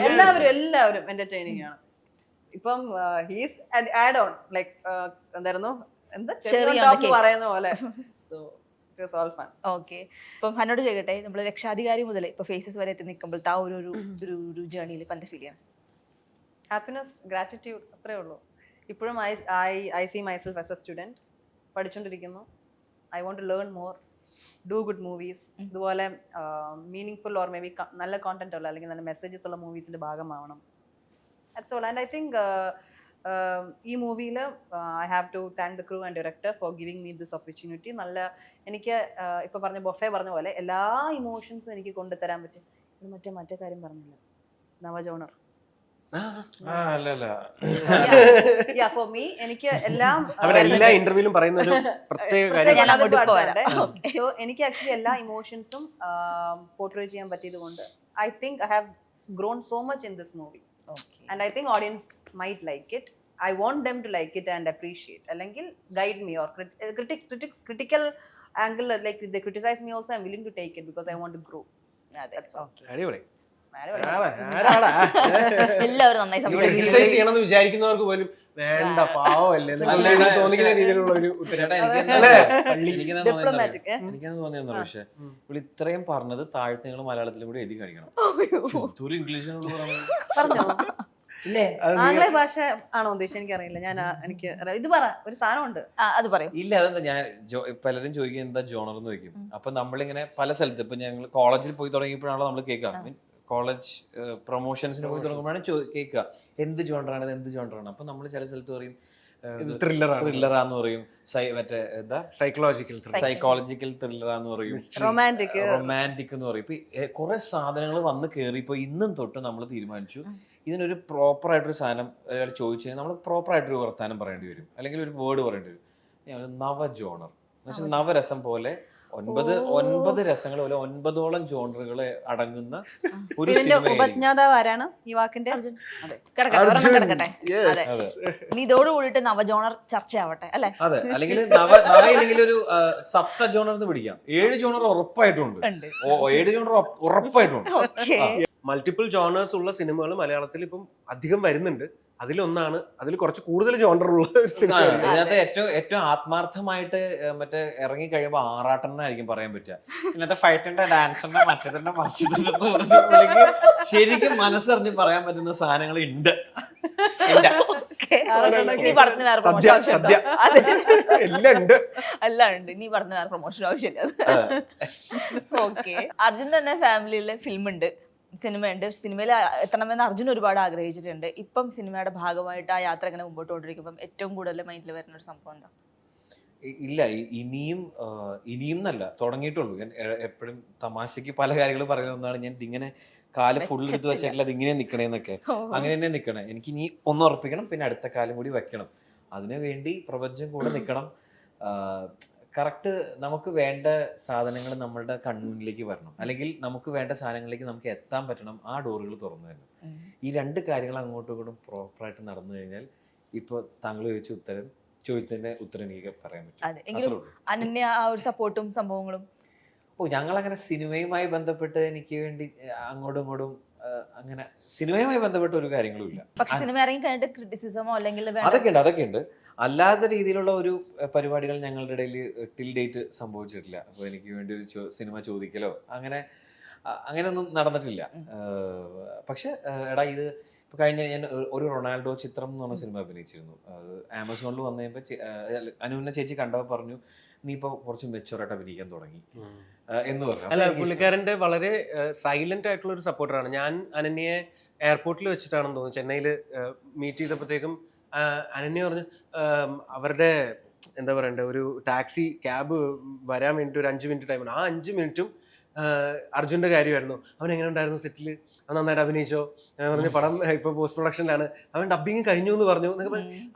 എല്ലാവരും എന്റർടൈനിങ് ആണ്. ഇപ്പം ഹീസ് ആഡ് ഓൺ ലൈക്ക് എന്തായിരുന്നു പറയുന്ന പോലെ. So it was all fun. Okay. ഇപ്പം ഹന്നോട് ചോദിക്കട്ടെ, നമ്മൾ രക്ഷാധികാരി മുതൽ ഇപ്പൊ ഫേസസ് വരെ എത്തി നിൽക്കുമ്പോഴത്തെ ആ ഒരു ജേർണിയിൽ ഇപ്പം എന്താ ഫീൽ ചെയ്യാൻ? ഹാപ്പിനെസ്, ഗ്രാറ്റിറ്റ്യൂഡ്, അത്രേ ഉള്ളൂ. ഇപ്പോഴും I see myself as a student, പഠിച്ചുകൊണ്ടിരിക്കുന്നു. I want to learn more, do good movies. ഇതുപോലെ meaningful or maybe നല്ല കോണ്ടന്റ് ഉള്ള അല്ലെങ്കിൽ നല്ല മെസ്സേജസ് ഉള്ള മൂവീസിന്റെ ഭാഗമാവണം. That's all. And I think ഈ മൂവിയിൽ I have to thank the crew and director for giving me this opportunity. നല്ല എനിക്ക് ഇപ്പോൾ പറഞ്ഞ ബൊഫേ പറഞ്ഞ പോലെ എല്ലാ ഇമോഷൻസും എനിക്ക് കൊണ്ടുതരാൻ പറ്റും. മറ്റേ കാര്യം പറഞ്ഞില്ല, നവജോണർ അല്ല ഫോർ മീ എനിക്ക് എല്ലാം അവരെല്ലാ ഇന്റർവ്യൂലും പറയുന്ന ഒരു പ്രത്യേക കാര്യം ഞാൻ അങ്ങോട്ട് പോരാം. സോ എനിക്ക് ആക്ച്വലി എല്ലാ ഇമോഷൻസും പോർട്രേ ചെയ്യാൻ പറ്റിയത് കൊണ്ട് I think I have grown so much in this movie and I think audience might like it. I want them to like it and appreciate. അല്ലെങ്കിൽ guide me or critical angle, like they criticize me also, I'm willing to take it because I want to grow. That's all. അടിപൊളി. എല്ലാവരും നന്നായി criticise ചെയ്യണമെന്ന് വിചാരിക്കുന്നവർക്ക് പോലും വേണ്ട പാവമല്ലേ തോന്നിക്കുന്ന രീതിയിലുള്ള ഒരു Diplomatic, എനിക്കാണ് തോന്നിയെന്നു. പക്ഷെ പുള്ളി ഇത്രയും പറഞ്ഞത് താഴത്തെ നിങ്ങൾ മലയാളത്തിലും കൂടി എഴുതി കാണിക്കണം. ഇംഗ്ലീഷിനോട് പറഞ്ഞോ ആംഗ്ല ഭാഷ ആണോ ഉദ്ദേശിച്ചത്? എനിക്കറിയില്ല. എനിക്ക് ഇത് പറ, ഒരു സാധനമുണ്ട്. അത് പറയും. ഇല്ല, അതെന്താ ഞാൻ പലരും ചോദിക്കും എന്താ ജോണർ എന്ന് ചോദിക്കും. അപ്പൊ നമ്മളിങ്ങനെ പല സ്ഥലത്ത് ഇപ്പൊ ഞങ്ങൾ കോളേജിൽ പോയി തുടങ്ങിയപ്പോഴാണല്ലോ നമ്മൾ കേൾക്കുക, കോളേജ് പ്രൊമോഷൻസിന് പോയി തുടങ്ങുമ്പോഴാണ് കേൾക്കുക എന്ത് ജോണറാണ് എന്ത് ജോണറാണ്. അപ്പൊ നമ്മൾ ചില സ്ഥലത്ത് പറയും ത്രില്ലറാന്ന് പറയും, മറ്റേ എന്താ സൈക്കോളജിക്കൽ ത്രില്ലറാന്ന് പറയും, റൊമാൻറ്റിക് എന്ന് പറയും. ഇപ്പൊ കുറെ സാധനങ്ങൾ വന്ന് കയറിയപ്പോ ഇന്നും തൊട്ട് നമ്മൾ തീരുമാനിച്ചു ഇതിനൊരു പ്രോപ്പർ ആയിട്ടൊരു സാധനം അയാൾ ചോദിച്ചു കഴിഞ്ഞാൽ നമ്മൾ പ്രോപ്പർ ആയിട്ടൊരു വർത്താനം പറയേണ്ടി വരും, അല്ലെങ്കിൽ ഒരു വേർഡ് പറയേണ്ടി വരും. നവ ജോണർ എന്ന് വെച്ചാൽ നവരസം പോലെ 9 രസങ്ങൾ പോലെ 9ഓളം ജോണറുകൾ അടങ്ങുന്ന ഒരു ഉപജ്ഞാതാവ് ആരാണ് ഈ വാക്കിന്റെ? കിടക്കട്ടെ. ഇനി ഇതോട് കൂടിയിട്ട് നവജോണർ ചർച്ചയാവട്ടെ അല്ലെ? അതെ, അല്ലെങ്കിൽ നവയില്ലെങ്കിൽ ഒരു സപ്ത ജോണർ എന്ന് പിടിക്കാം. 7 ജോണർ ഉറപ്പായിട്ടുണ്ട്. 7 ജോണർ ഉറപ്പായിട്ടുണ്ട്. മൾട്ടിപ്പിൾ ജോണേഴ്സ് ഉള്ള സിനിമകൾ മലയാളത്തിൽ ഇപ്പം അധികം വരുന്നുണ്ട്. അതിലൊന്നാണ്, അതിൽ കുറച്ച് കൂടുതൽ ജോണർ ഉള്ള ഒരു സിനിമ. ഇതിനകത്ത് ഏറ്റവും ആത്മാർത്ഥമായിട്ട് മറ്റേ ഇറങ്ങി കഴിയുമ്പോൾ ആറാട്ടെണ്ണായിരിക്കും പറയാൻ പറ്റുക. ഇതിനകത്ത് ഫൈറ്റിന്റെ ഡാൻസിന്റെ മറ്റേതിന്റെ മറിച്ചിട്ട് ശരിക്കും മനസ്സറിഞ്ഞ് പറയാൻ പറ്റുന്ന സാധനങ്ങൾ ഉണ്ട്. സദ്യ എല്ലാം ഉണ്ട്. ഇനി പറഞ്ഞ വേറെ പ്രൊമോഷൻ ആവശ്യമില്ല. ഓക്കെ, അർജുൻ തന്നെ ഫാമിലിയിലെ ഫിലിം ഉണ്ട്, സിനിമയുണ്ട്. സിനിമയിൽ എത്തണമെന്ന് അർജുൻ ഒരുപാട് ആഗ്രഹിച്ചിട്ടുണ്ട്. ഇപ്പം സിനിമയുടെ ഭാഗമായിട്ട് ആ യാത്ര ഇങ്ങനെ മുമ്പോട്ട് കൊണ്ടിരിക്കുമ്പം ഏറ്റവും കൂടുതൽ മൈൻഡിൽ വരുന്ന ഒരു സംഭവം എന്താ? ഇല്ല, ഇനിയും എന്നല്ല, തുടങ്ങിയിട്ടുള്ളൂ. ഞാൻ എപ്പോഴും തമാശക്ക് പല കാര്യങ്ങൾ പറയുന്ന ഒന്നാണ്, ഞാൻ ഇതിങ്ങനെ കാല് ഫുൾ എടുത്ത് വെച്ചിട്ടില്ല, അതിങ്ങനെ നിൽക്കണേന്നൊക്കെ. അങ്ങനെ തന്നെ നിൽക്കണേ. എനിക്ക് ഇനി ഒന്ന് ഉറപ്പിക്കണം, പിന്നെ അടുത്ത കാലം കൂടി വെക്കണം. അതിനു വേണ്ടി പ്രപഞ്ചം കൂടെ നിൽക്കണം. കറക്റ്റ് നമുക്ക് വേണ്ട സാധനങ്ങൾ നമ്മളുടെ കൺമുന്നിലേക്ക് വരണം, അല്ലെങ്കിൽ നമുക്ക് വേണ്ട സാധനങ്ങളിലേക്ക് നമുക്ക് എത്താൻ പറ്റണം. ആ ഡോറുകൾ തുറന്നു തരണം. ഈ 2 കാര്യങ്ങൾ അങ്ങോട്ടും ഇങ്ങോട്ടും പ്രോപ്പറായിട്ട് നടന്നു കഴിഞ്ഞാൽ ഇപ്പോൾ താങ്കൾ ചോദിച്ചതിന്റെ ഉത്തരം എനിക്ക് പറയാൻ പറ്റും. അനന്യ ആ ഒരു സപ്പോർട്ടും സംഭവങ്ങളും ഞങ്ങളങ്ങനെ സിനിമയുമായി ബന്ധപ്പെട്ട് എനിക്ക് വേണ്ടി അങ്ങോട്ടും ഇങ്ങോട്ടും അങ്ങനെ സിനിമയുമായി ബന്ധപ്പെട്ട ഒരു കാര്യങ്ങളും ഇല്ല. പക്ഷെ സിനിമ ഇറങ്ങി കഴിഞ്ഞിട്ട് ക്രിറ്റിസിസമോ അല്ലെങ്കിൽ അതൊക്കെ ഉണ്ട്. അല്ലാത്ത രീതിയിലുള്ള ഒരു പരിപാടികൾ ഞങ്ങളുടെ ഇടയിൽ ടിൽ ഡേറ്റ് സംഭവിച്ചിട്ടില്ല. അപ്പോൾ എനിക്ക് വേണ്ടി ഒരു സിനിമ ചോദിക്കലോ അങ്ങനെയൊന്നും നടന്നിട്ടില്ല. പക്ഷെ എടാ, ഇത് ഇപ്പൊ കഴിഞ്ഞ ഞാൻ ഒരു റൊണാൾഡോ ചിത്രം എന്ന് പറഞ്ഞ സിനിമ അഭിനയിച്ചിരുന്നു. അത് ആമസോണിൽ വന്നു കഴിയുമ്പോൾ അനുവിനെ ചേച്ചി കണ്ടപ്പോൾ പറഞ്ഞു, നീ ഇപ്പൊ കുറച്ച് മെച്ചുവറായിട്ട് അഭിനയിക്കാൻ തുടങ്ങി എന്ന് പറഞ്ഞു. അല്ല, പുള്ളിക്കാരന്റെ വളരെ സൈലന്റ് ആയിട്ടുള്ള ഒരു സപ്പോർട്ടറാണ്. ഞാൻ അനന്യയെ എയർപോർട്ടിൽ വെച്ചിട്ടാണെന്ന് തോന്നുന്നു ചെന്നൈയിൽ മീറ്റ് ചെയ്തപ്പോഴത്തേക്കും അനന്യ പറഞ്ഞു അവരുടെ എന്താ പറയണ്ടേ ഒരു ടാക്സി ക്യാബ് വരാൻ വേണ്ടിയിട്ട് ഒരു 5 മിനിറ്റ് ടൈമാണ്. ആ 5 മിനിറ്റും അർജുൻ്റെ കാര്യമായിരുന്നു. അവൻ എങ്ങനെ ഉണ്ടായിരുന്നു സെറ്റില്, അവൻ നന്നായിട്ട് അഭിനയിച്ചോ? പറഞ്ഞ പടം ഇപ്പൊ പോസ്റ്റ് പ്രൊഡക്ഷനിലാണ്, അവൻ ഡബിങ് കഴിഞ്ഞു എന്ന് പറഞ്ഞു.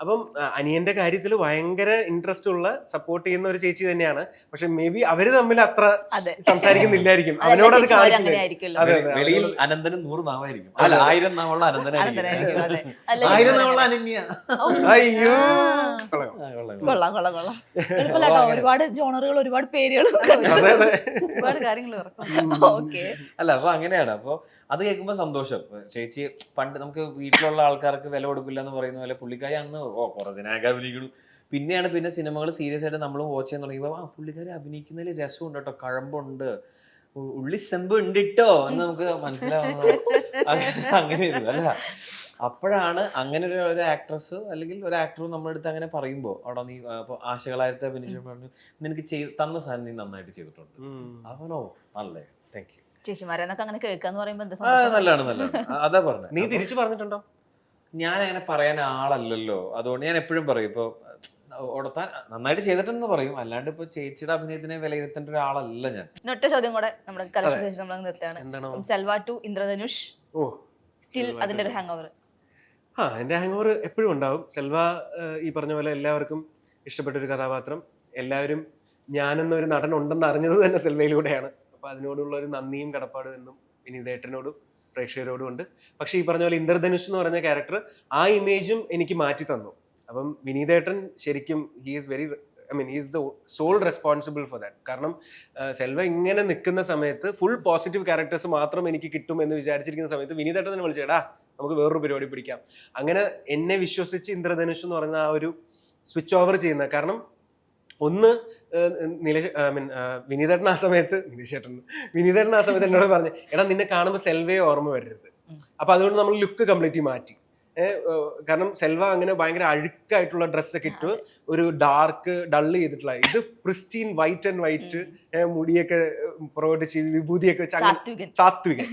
അപ്പം അനിയന്റെ കാര്യത്തിൽ ഭയങ്കര ഇൻട്രസ്റ്റ് ഉള്ള സപ്പോർട്ട് ചെയ്യുന്ന ഒരു ചേച്ചി തന്നെയാണ്. പക്ഷെ മേ ബി അവര് തമ്മിൽ അത്ര സംസാരിക്കുന്നില്ലായിരിക്കും, അവനോട് അത് കാണിക്കില്ല. വെളിയിൽ അനന്തനും 100 നാവായിരിക്കും, അല്ല 1000 നാവുള്ള അനന്തനായിരിക്കും, 1000 നാവുള്ള അനന്യ. അയ്യോ, ഒരുപാട് ജോണറുകൾ, ഒരുപാട് പേരുകൾ, ഒരുപാട് കാര്യങ്ങൾ. അല്ല, അപ്പൊ അങ്ങനെയാണ്. അപ്പൊ അത് കേൾക്കുമ്പോ സന്തോഷം. ചേച്ചി പണ്ട് നമുക്ക് വീട്ടിലുള്ള ആൾക്കാർക്ക് വില കൊടുക്കില്ല എന്ന് പറയുന്ന പോലെ പുള്ളിക്കാരി അന്ന് കുറച്ചിനൊക്കെ അഭിനയിക്കണു. പിന്നെ സിനിമകൾ സീരിയസ് ആയിട്ട് നമ്മൾ വാച്ച് ചെയ്യാൻ തുടങ്ങിയപ്പോ പുള്ളിക്കാരി അഭിനയിക്കുന്നതിൽ രസമുണ്ട് കേട്ടോ, കഴമ്പുണ്ട്, ഉള്ളി സെമ്പ് ഉണ്ട് കേട്ടോ എന്ന് നമുക്ക് മനസ്സിലാവുന്നത്. അങ്ങനെയായിരുന്നു. അല്ല, അപ്പോഴാണ് അങ്ങനെ ഒരു ആക്ട്രസ് അല്ലെങ്കിൽ ഒരു ആക്ടറും നമ്മുടെ അടുത്ത് അങ്ങനെ പറയുമ്പോൾ അവിടെ നീ ആശകളായിട്ട് അഭിനയിച്ചു പറഞ്ഞു, നിനക്ക് തന്ന സാധനം നീ നന്നായിട്ട് ചെയ്തിട്ടുണ്ട്. അവനോ നല്ലേ, താങ്ക് യു. ചേച്ചിമാരെന്നൊക്കെ അങ്ങനെ കേൾക്കാന്ന് പറയുമ്പോ നല്ലതാണ്. അതാ പറഞ്ഞത്. നീ തിരിച്ചു പറഞ്ഞിട്ടുണ്ടോ? ഞാൻ അങ്ങനെ പറയാൻ ആളല്ലല്ലോ, അതുകൊണ്ട് ഞാൻ എപ്പോഴും പറയും ഇപ്പൊ ഓടത്താൻ നന്നായിട്ട് ചെയ്തിട്ടെന്ന് പറയും, അല്ലാണ്ട് ഇപ്പൊ ചേച്ചിയുടെ അഭിനയത്തിനെ വിലയിരുത്തേണ്ട ഒരാളല്ല ഞാൻ. ഒറ്റ ചോദ്യം കൂടെ നമ്മുടെ കലക്ഷൻ നിർത്തുകയാണ്. സെൽവ ടു ഇന്ദ്രധനുഷ്, സ്റ്റിൽ അതിന്റെ ഒരു ഹാങ് ഓവർ എൻ്റെ ഹാങ് ഓവർ എപ്പോഴും ഉണ്ടാവും. സെൽവ ഈ പറഞ്ഞ പോലെ എല്ലാവർക്കും ഇഷ്ടപ്പെട്ടൊരു കഥാപാത്രം. എല്ലാവരും ഞാനെന്നൊരു നടൻ ഉണ്ടെന്ന് അറിഞ്ഞത് തന്നെ സെൽവയിലൂടെയാണ്. അപ്പോൾ അതിനോടുള്ള ഒരു നന്ദിയും കടപ്പാടും എന്നും വിനീതേട്ടനോടും പ്രേക്ഷകരോടും ഉണ്ട്. പക്ഷേ ഈ പറഞ്ഞ പോലെ ഇന്ദ്രധനുഷ് എന്ന് പറഞ്ഞ ക്യാരക്ടർ ആ ഇമേജും എനിക്ക് മാറ്റി തന്നു. അപ്പം വിനീതേട്ടൻ ശരിക്കും he's the sole responsible for that. കാരണം സെൽവ ഇങ്ങനെ നിൽക്കുന്ന സമയത്ത് ഫുൾ പോസിറ്റീവ് ക്യാരക്ടേഴ്സ് മാത്രം എനിക്ക് കിട്ടും എന്ന് വിചാരിച്ചിരിക്കുന്ന സമയത്ത് വിനീതേട്ടൻ തന്നെ വിളിച്ചേടാ നമുക്ക് വേറൊരു പരിപാടി പിടിക്കാം. അങ്ങനെ എന്നെ വിശ്വസിച്ച് ഇന്ദ്രധനുഷ് എന്ന് പറയുന്ന ആ ഒരു സ്വിച്ച് ഓവർ ചെയ്യുന്ന, കാരണം ഒന്ന് വിനീതേട്ടൻ ആ സമയത്ത് എന്നോട് പറഞ്ഞു, എടാ നിന്നെ കാണുമ്പോൾ സെൽവയെ ഓർമ്മ വരരുത്. അപ്പൊ അതുകൊണ്ട് നമ്മൾ ലുക്ക് കംപ്ലീറ്റ്ലി മാറ്റി. കാരണം സെൽവ അങ്ങനെ ഭയങ്കര അഴുക്കായിട്ടുള്ള ഡ്രസ്സൊക്കെ ഇട്ട് ഒരു ഡാർക്ക് ഡള്ള് ചെയ്തിട്ടുള്ള, ഇത് പ്രിസ്റ്റീൻ വൈറ്റ് ആൻഡ് വൈറ്റ്, മുടിയൊക്കെ പുറകോട്ട് വിഭൂതിയൊക്കെ വെച്ച് സാത്വികൻ.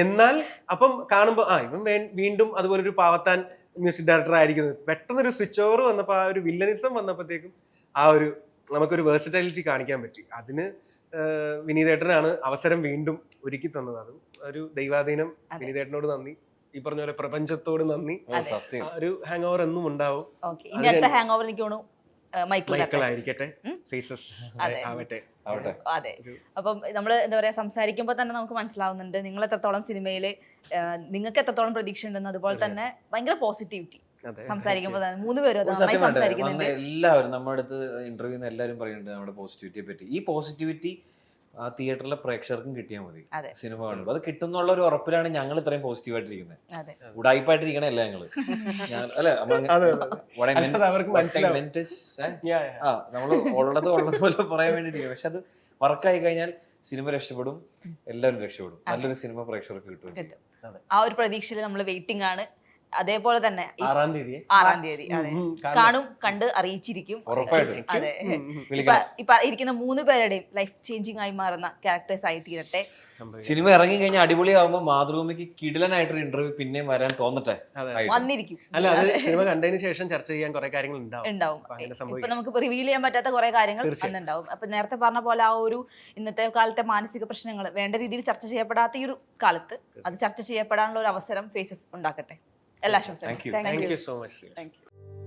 എന്നാൽ അപ്പം കാണുമ്പോൾ ഇവൻ വീണ്ടും അതുപോലെ ഒരു പാവത്താൻ മ്യൂസിക് ഡയറക്ടർ ആയിരിക്കുന്നത്. പെട്ടെന്നൊരു സ്വിച്ച് ഓവർ വന്നപ്പോൾ ആ ഒരു വില്ലനിസം വന്നപ്പോഴത്തേക്കും ആ ഒരു നമുക്കൊരു വേഴ്സറ്റാലിറ്റി കാണിക്കാൻ പറ്റി. അതിന് വിനീതേട്ടനാണ് അവസരം വീണ്ടും ഒരുക്കി തന്നത്. അതും ഒരു ദൈവാധീനം. വിനീതേട്ടനോട് നന്ദി. ഈ പറഞ്ഞ പോലെ പ്രപഞ്ചത്തോട് നന്ദി. ഒരു ഹാങ് ഓവർ എന്നും ഉണ്ടാവും. മൈക്കിൾ ആയിരിക്കട്ടെ, ഫേസസ് ആവട്ടെ. അതെ. അപ്പം നമ്മൾ എന്താ പറയാ സംസാരിക്കുമ്പോൾ തന്നെ നമുക്ക് മനസ്സിലാവുന്നുണ്ട് നിങ്ങൾ എത്രത്തോളം സിനിമയില് നിങ്ങൾക്ക് എത്രത്തോളം പ്രതീക്ഷ ഉണ്ടെന്ന്. അതുപോലെ തന്നെ ഭയങ്കര പോസിറ്റിവിറ്റി സംസാരിക്കുമ്പോൾ തന്നെ 3 പേരും സംസാരിക്കുന്നുണ്ട്. എല്ലാവരും നമ്മുടെ അടുത്ത് ഇന്റർവ്യൂ എല്ലാവരും പറയുന്നുണ്ട് നമ്മുടെ പോസിറ്റിവിറ്റിയെ പറ്റി. ഈ പോസിറ്റിവിറ്റി ആ തിയേറ്ററിലെ പ്രേക്ഷകർക്കും കിട്ടിയാൽ മതി സിനിമ കാണുമ്പോൾ. അത് കിട്ടുന്നുള്ള ഒരു ഉറപ്പിലാണ് ഞങ്ങൾ ഇത്രയും പോസിറ്റീവ് ആയിട്ടിരിക്കുന്നത്. ഉടായ്പായിട്ടിരിക്കണല്ല ഞങ്ങള്. നമ്മള് ഉള്ളത് പോലെ പറയാൻ വേണ്ടിട്ട്. പക്ഷെ അത് വർക്കായി കഴിഞ്ഞാൽ സിനിമ രക്ഷപ്പെടും, എല്ലാവരും രക്ഷപ്പെടും. നല്ലൊരു സിനിമ പ്രേക്ഷകർക്ക് കിട്ടും. ആ ഒരു പ്രതീക്ഷയിൽ നമ്മൾ വെയിറ്റിംഗ് ആണ്. അതേപോലെ തന്നെ 6-ാം തീയതി കാണും, കണ്ട് അറിയിച്ചിരിക്കും. അതെ. ഇപ്പൊ ഇരിക്കുന്ന 3 പേരുടെയും ലൈഫ് ചേഞ്ചിങ് ആയി മാറുന്ന ക്യാരക്ടേഴ്സ് ആയി തീരട്ടെ. സിനിമ ഇറങ്ങി കഴിഞ്ഞാൽ അടിപൊളിയാവുമ്പോൾ മാതൃഭൂമിക്ക് കിടിലനായിട്ടൊരു ഇന്റർവ്യൂ പിന്നെയും വരാൻ തോന്നട്ടെ, വന്നിരിക്കും. അല്ല, അത് സിനിമ കണ്ടതിന് ശേഷം ചർച്ച ചെയ്യാൻ കുറെ കാര്യങ്ങൾ ഉണ്ടാവും. ഇപ്പൊ നമുക്ക് റിവീൽ ചെയ്യാൻ പറ്റാത്ത കുറെ കാര്യങ്ങൾ അന്നുണ്ടാവും. അപ്പൊ നേരത്തെ പറഞ്ഞ പോലെ ആ ഒരു ഇന്നത്തെ കാലത്തെ മാനസിക പ്രശ്നങ്ങൾ വേണ്ട രീതിയിൽ ചർച്ച ചെയ്യപ്പെടാത്ത ഈ ഒരു കാലത്ത് അത് ചർച്ച ചെയ്യപ്പെടാനുള്ള ഒരു അവസരം ഫേസസ് ഉണ്ടാക്കട്ടെ. എല്ലാ ആശംസകളും. Thank you so much. Thank you.